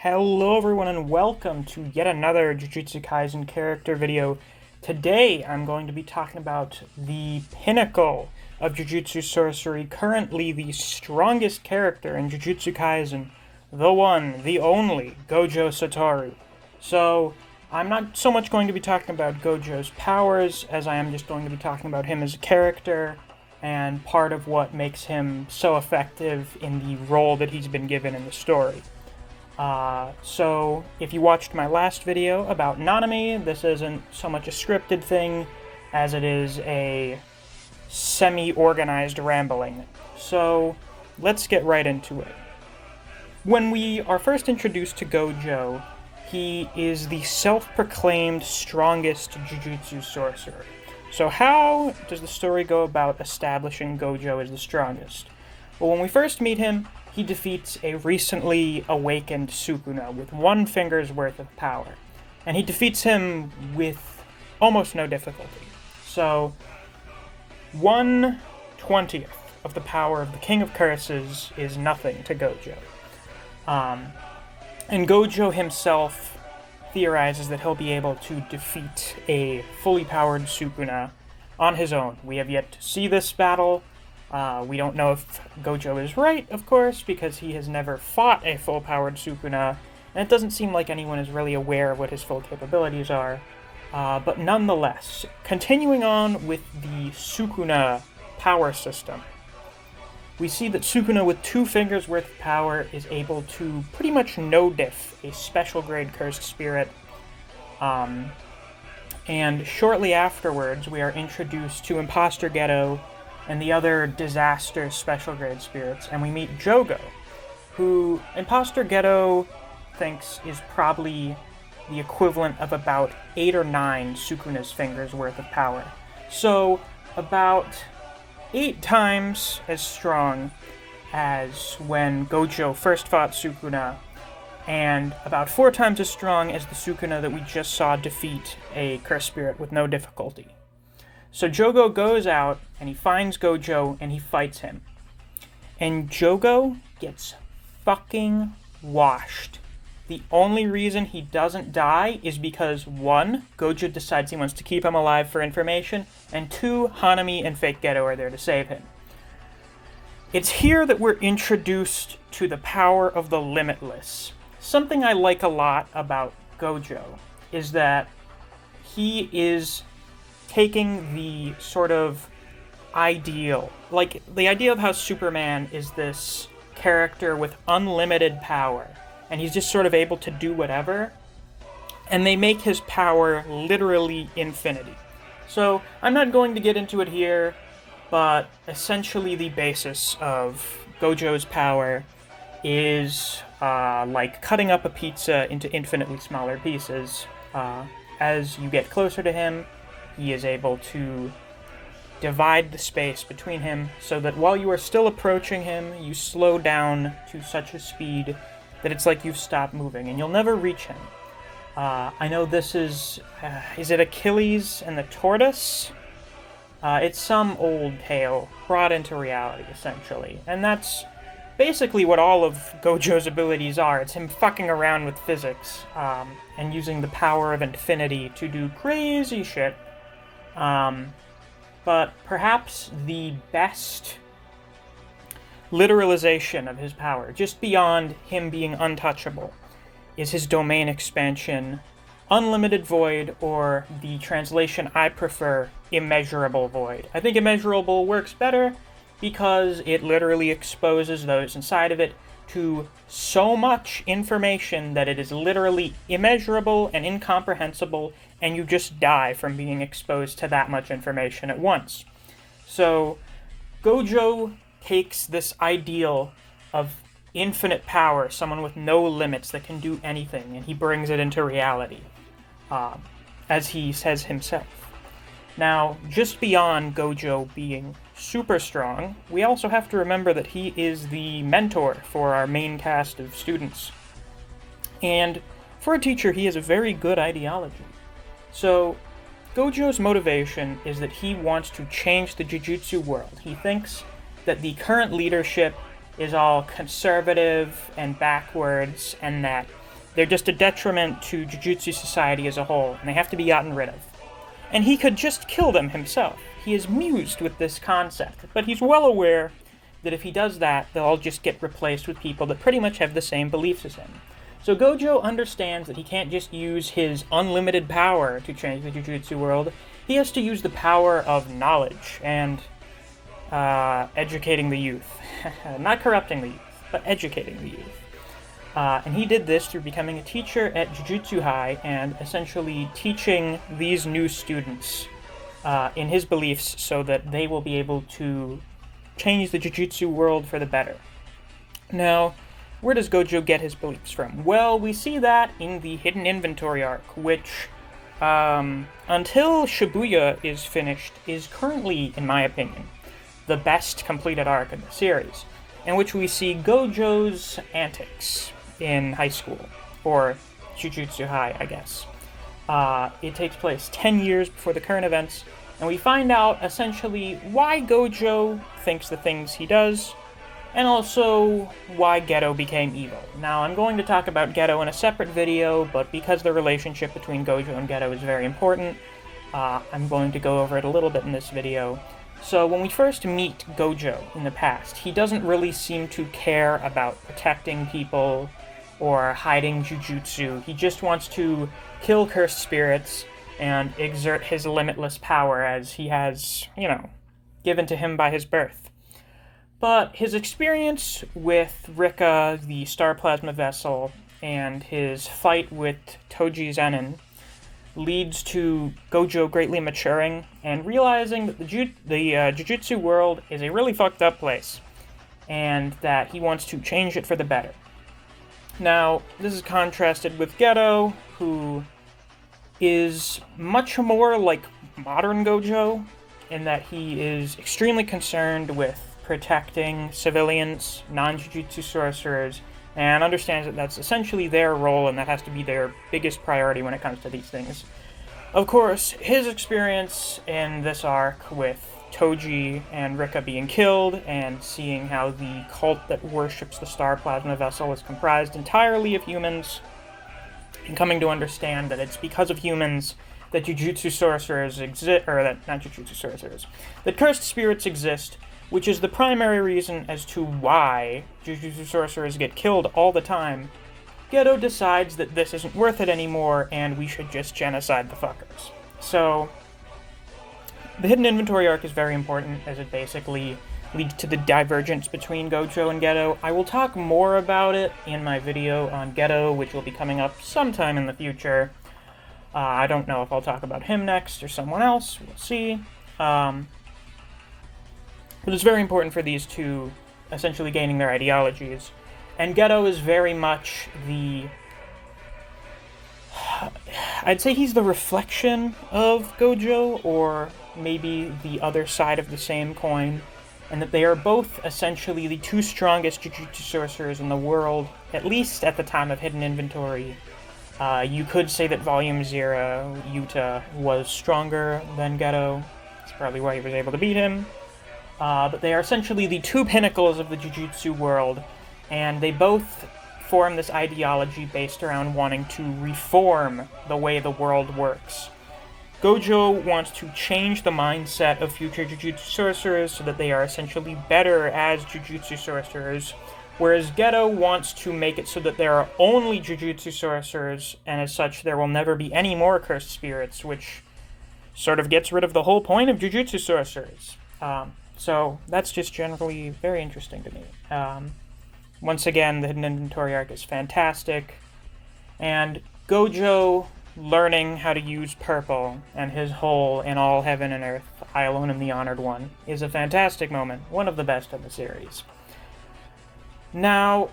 Hello everyone and welcome to yet another Jujutsu Kaisen character video. Today I'm going to be talking about the pinnacle of Jujutsu Sorcery, currently the strongest character in Jujutsu Kaisen, the one, the only, Gojo Satoru. So I'm not so much going to be talking about Gojo's powers as I am just going to be talking about him as a character and part of what makes him so effective in the role that he's been given in the story. So if you watched my last video about Nanami, this isn't so much a scripted thing as it is a semi-organized rambling. So let's get right into it. When we are first introduced to Gojo, he is the self-proclaimed strongest Jujutsu sorcerer. So how does the story go about establishing Gojo as the strongest? Well, when we first meet him, he defeats a recently awakened Sukuna with one finger's worth of power. And he defeats him with almost no difficulty. So, 1/20th of the power of the King of Curses is nothing to Gojo. And Gojo himself theorizes that he'll be able to defeat a fully powered Sukuna on his own. We have yet to see this battle. We don't know if Gojo is right, of course, because he has never fought a full-powered Sukuna, and it doesn't seem like anyone is really aware of what his full capabilities are. But nonetheless, continuing on with the Sukuna power system, we see that Sukuna with 2 fingers worth of power is able to pretty much no-diff a special grade cursed spirit. And shortly afterwards, we are introduced to Imposter Ghetto and the other disaster special grade spirits, and we meet Jogo, who Imposter Ghetto thinks is probably the equivalent of about 8 or 9 Sukuna's fingers worth of power. So, about 8 times as strong as when Gojo first fought Sukuna, and about 4 times as strong as the Sukuna that we just saw defeat a cursed spirit with no difficulty. So Jogo goes out, and he finds Gojo, and he fights him. And Jogo gets fucking washed. The only reason he doesn't die is because, 1, Gojo decides he wants to keep him alive for information, and 2, Hanami and Fake Ghetto are there to save him. It's here that we're introduced to the power of the Limitless. Something I like a lot about Gojo is that he is taking the sort of ideal, like the idea of how Superman is this character with unlimited power, and he's just sort of able to do whatever, and they make his power literally infinity. So I'm not going to get into it here, but essentially the basis of Gojo's power is like cutting up a pizza into infinitely smaller pieces. As you get closer to him, he is able to divide the space between him so that while you are still approaching him, you slow down to such a speed that it's like you've stopped moving, and you'll never reach him. I know this is it Achilles and the tortoise? It's some old tale brought into reality, essentially. And that's basically what all of Gojo's abilities are. It's him fucking around with physics, and using the power of infinity to do crazy shit. But perhaps the best literalization of his power, just beyond him being untouchable, is his domain expansion, Unlimited Void, or the translation I prefer, Immeasurable Void. I think Immeasurable works better because it literally exposes those inside of it to so much information that it is literally immeasurable and incomprehensible, and you just die from being exposed to that much information at once. So, Gojo takes this ideal of infinite power, someone with no limits that can do anything, and he brings it into reality, as he says himself. Now, just beyond Gojo being super strong, we also have to remember that he is the mentor for our main cast of students. And for a teacher, he has a very good ideology. So, Gojo's motivation is that he wants to change the Jujutsu world. He thinks that the current leadership is all conservative and backwards, and that They're just a detriment to Jujutsu society as a whole, and they have to be gotten rid of. And he could just kill them himself. He is mused with this concept, but he's well aware that if he does that, they'll all just get replaced with people that pretty much have the same beliefs as him. So Gojo understands that he can't just use his unlimited power to change the Jujutsu world. He has to use the power of knowledge and educating the youth. Not corrupting the youth, but educating the youth. And he did this through becoming a teacher at Jujutsu High and essentially teaching these new students in his beliefs so that they will be able to change the Jujutsu world for the better. Now, where does Gojo get his beliefs from? Well, we see that in the Hidden Inventory arc, which, until Shibuya is finished, is currently, in my opinion, the best completed arc in the series, in which we see Gojo's antics in high school, or Jujutsu High, I guess. It takes place 10 years before the current events, and we find out, essentially, why Gojo thinks the things he does, and also why Ghetto became evil. Now, I'm going to talk about Ghetto in a separate video, but because the relationship between Gojo and Ghetto is very important, I'm going to go over it a little bit in this video. So, when we first meet Gojo in the past, he doesn't really seem to care about protecting people or hiding Jujutsu. He just wants to kill cursed spirits and exert his limitless power as he has, given to him by his birth. But his experience with Rika, the Star Plasma Vessel, and his fight with Toji Zenin leads to Gojo greatly maturing and realizing that the Jujutsu world is a really fucked up place, and that he wants to change it for the better. Now, this is contrasted with Ghetto, who is much more like modern Gojo, in that he is extremely concerned with protecting civilians, non-Jujutsu sorcerers, and understands that that's essentially their role and that has to be their biggest priority when it comes to these things. Of course, his experience in this arc with Toji and Rika being killed, and seeing how the cult that worships the Star Plasma Vessel is comprised entirely of humans, and coming to understand that it's because of humans that Jujutsu sorcerers exist, or that, not Jujutsu sorcerers, that cursed spirits exist, which is the primary reason as to why Jujutsu sorcerers get killed all the time. Ghetto decides that this isn't worth it anymore, and we should just genocide the fuckers. So, the Hidden Inventory arc is very important, as it basically leads to the divergence between Gojo and Ghetto. I will talk more about it in my video on Ghetto, which will be coming up sometime in the future. I don't know if I'll talk about him next or someone else, we'll see. But it's very important for these two essentially gaining their ideologies. And Ghetto is very much I'd say he's the reflection of Gojo, or maybe the other side of the same coin, and that they are both essentially the two strongest Jujutsu sorcerers in the world, at least at the time of Hidden Inventory. You could say that Volume 0, Yuta, was stronger than Ghetto. That's probably why he was able to beat him. But they are essentially the two pinnacles of the Jujutsu world, and they both form this ideology based around wanting to reform the way the world works. Gojo wants to change the mindset of future Jujutsu sorcerers so that they are essentially better as Jujutsu sorcerers, whereas Ghetto wants to make it so that there are only Jujutsu sorcerers, and as such there will never be any more cursed spirits, which sort of gets rid of the whole point of Jujutsu sorcerers. So that's just generally very interesting to me. Once again, the Hidden Inventory arc is fantastic, and Gojo learning how to use purple and his whole "in all heaven and earth, I alone am the honored one" is a fantastic moment, one of the best of the series. Now,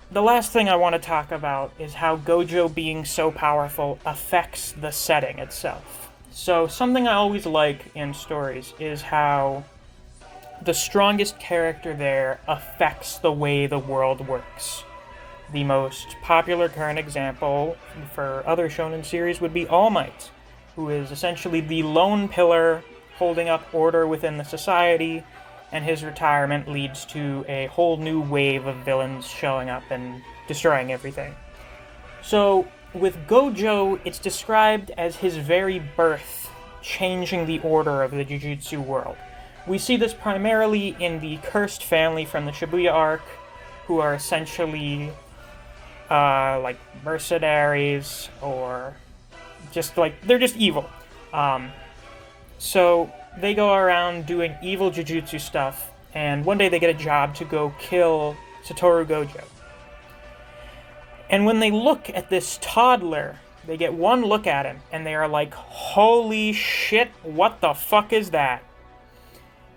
the last thing I want to talk about is how Gojo being so powerful affects the setting itself. So, something I always like in stories is how the strongest character there affects the way the world works. The most popular current example for other shonen series would be All Might, who is essentially the lone pillar holding up order within the society, and his retirement leads to a whole new wave of villains showing up and destroying everything. So, with Gojo, it's described as his very birth changing the order of the Jujutsu world. We see this primarily in the cursed family from the Shibuya arc, who are essentially, like, mercenaries, or just, like, they're just evil. So, they go around doing evil Jujutsu stuff, and one day they get a job to go kill Satoru Gojo. And when they look at this toddler, they get one look at him, and they are like, holy shit, what the fuck is that?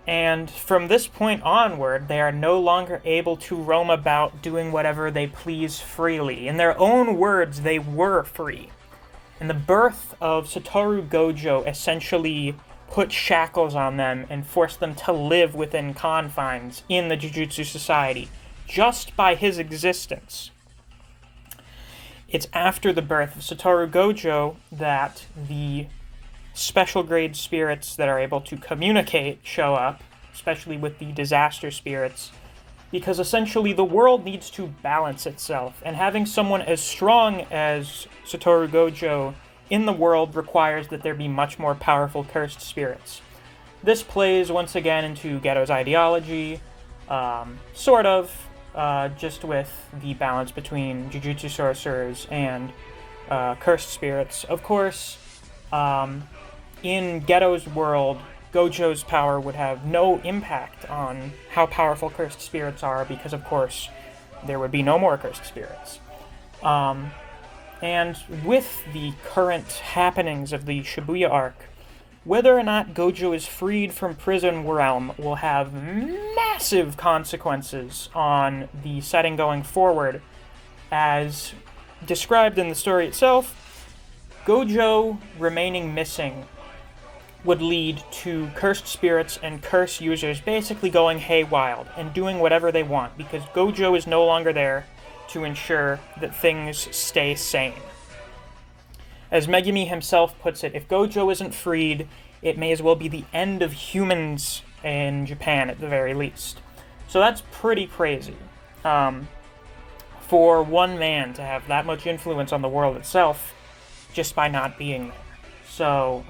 And from this point onward, they are no longer able to roam about doing whatever they please freely. In their own words, they were free. And the birth of Satoru Gojo essentially put shackles on them and forced them to live within confines in the Jujutsu Society, just by his existence. It's after the birth of Satoru Gojo that the special grade spirits that are able to communicate show up, especially with the disaster spirits, because essentially the world needs to balance itself, and having someone as strong as Satoru Gojo in the world requires that there be much more powerful cursed spirits. This plays once again into Ghetto's ideology, sort of, just with the balance between Jujutsu sorcerers and cursed spirits. Of course, in Ghetto's world, Gojo's power would have no impact on how powerful cursed spirits are, because of course there would be no more cursed spirits. And with the current happenings of the Shibuya arc, whether or not Gojo is freed from prison realm will have massive consequences on the setting going forward. As described in the story itself, Gojo remaining missing would lead to cursed spirits and curse users basically going haywire and doing whatever they want, because Gojo is no longer there to ensure that things stay sane. As Megumi himself puts it, if Gojo isn't freed, it may as well be the end of humans in Japan at the very least. So that's pretty crazy. For one man to have that much influence on the world itself just by not being there. So,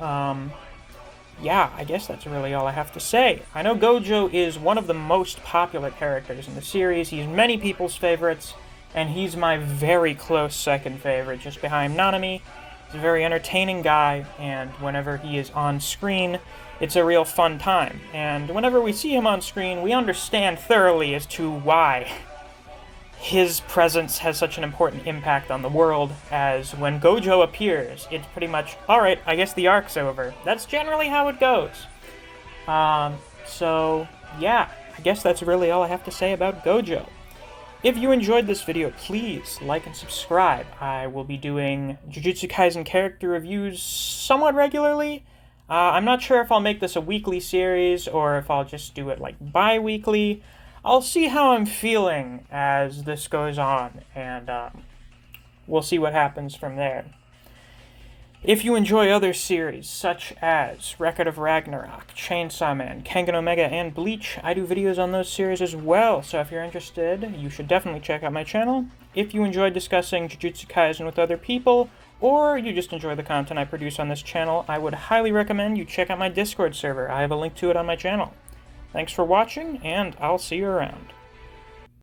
yeah, I guess that's really all I have to say. I know Gojo is one of the most popular characters in the series. He's many people's favorites, and he's my very close second favorite, just behind Nanami. He's a very entertaining guy, and whenever he is on screen, it's a real fun time. And whenever we see him on screen, we understand thoroughly as to why his presence has such an important impact on the world, as when Gojo appears, it's pretty much, alright, I guess the arc's over. That's generally how it goes. So, yeah, I guess that's really all I have to say about Gojo. If you enjoyed this video, please like and subscribe. I will be doing Jujutsu Kaisen character reviews somewhat regularly. I'm not sure if I'll make this a weekly series or if I'll just do it like bi-weekly. I'll see how I'm feeling as this goes on, and we'll see what happens from there. If you enjoy other series, such as Record of Ragnarok, Chainsaw Man, Kengan Omega, and Bleach, I do videos on those series as well, so if you're interested, you should definitely check out my channel. If you enjoy discussing Jujutsu Kaisen with other people, or you just enjoy the content I produce on this channel, I would highly recommend you check out my Discord server. I have a link to it on my channel. Thanks for watching, and I'll see you around.